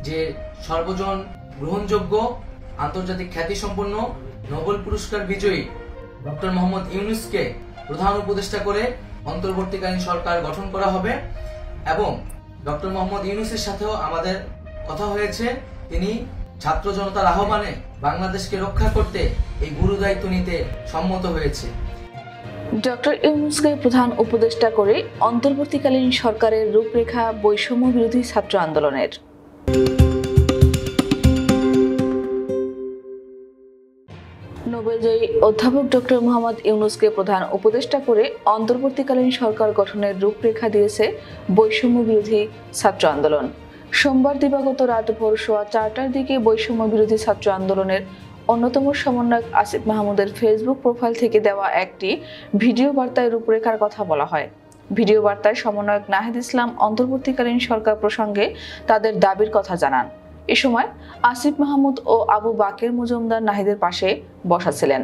যে সর্বজন গ্রহণযোগ্য আন্তর্জাতিক খ্যাতিসম্পন্ন নোবেল পুরস্কার বিজয়ী ডক্টর মোহাম্মদ ইউনূসকে প্রধান উপদেষ্টা করে অন্তর্বর্তীকালীন সরকার গঠন করা হবে এবং ডক্টর মোহাম্মদ ইউনূসের সাথেও আমাদের কথা হয়েছে। তিনি ছাত্র জনতার আহ্বানে বাংলাদেশকে রক্ষা করতে এই গুরু দায়িত্ব নিতে সম্মত হয়েছে। ডক্টর ইউনূসকে প্রধান উপদেষ্টা করে অন্তর্বর্তীকালীন সরকারের রূপরেখা বৈষম্য বিরোধী ছাত্র আন্দোলনের। নোবেলজয়ী অধ্যাপক ডক্টর মোহাম্মদ ইউনূসকে প্রধান উপদেষ্টা করে অন্তর্বর্তীকালীন সরকার গঠনের রূপরেখা দিয়েছে বৈষম্য বিরোধী ছাত্র আন্দোলন। সোমবার দিবাগত রাত ভোর 4:15টার দিকে বৈষম্য বিরোধী ছাত্র আন্দোলনের অন্যতম সমন্বয়ক আসিফ মাহমুদের ফেসবুক প্রোফাইল থেকে দেওয়া একটি ভিডিও বার্তায় রূপরেখার কথা বলা হয়। ভিডিও বার্তায় সমন্বয়ক নাহিদ ইসলাম অন্তর্বর্তীকালীন সরকার প্রসঙ্গে তাদের দাবির কথা জানান। এ সময় আসিফ মাহমুদ ও আবু বাকের মজুমদার নাহিদের পাশে বসা ছিলেন।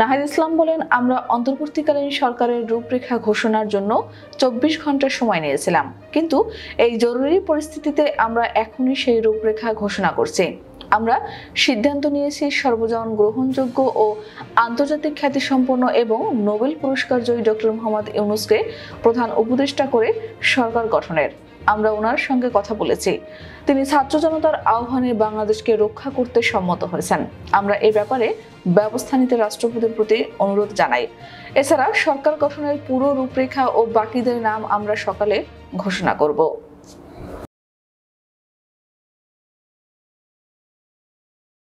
নাহিদ ইসলাম বলেন, আমরা অন্তর্বর্তীকালীন সরকারের রূপরেখা ঘোষণার জন্য 24 ঘন্টা সময় নিয়েছিলাম, কিন্তু এই জরুরি পরিস্থিতিতে আমরা এখনই সেই রূপরেখা ঘোষণা করছি। আমরা সিদ্ধান্ত নিয়েছি সর্বজন গ্রহণযোগ্য ও আন্তর্জাতিক খ্যাতিসম্পন্ন এবং নোবেল পুরস্কার জয়ী ডক্টর মোহাম্মদ ইউনূসকে প্রধান উপদেষ্টা করে সরকার গঠনের। আমরা ওনার সঙ্গে কথা বলেছি। তিনি ছাত্র জনতার আহ্বানে বাংলাদেশকে রক্ষা করতে সম্মত হয়েছেন। আমরা এই ব্যাপারে ব্যবস্থা নিতে রাষ্ট্রপতির প্রতি অনুরোধ জানাই। এছাড়া সরকার গঠনের পুরো রূপরেখা ও বাকিদের নাম আমরা সকালে ঘোষণা করব।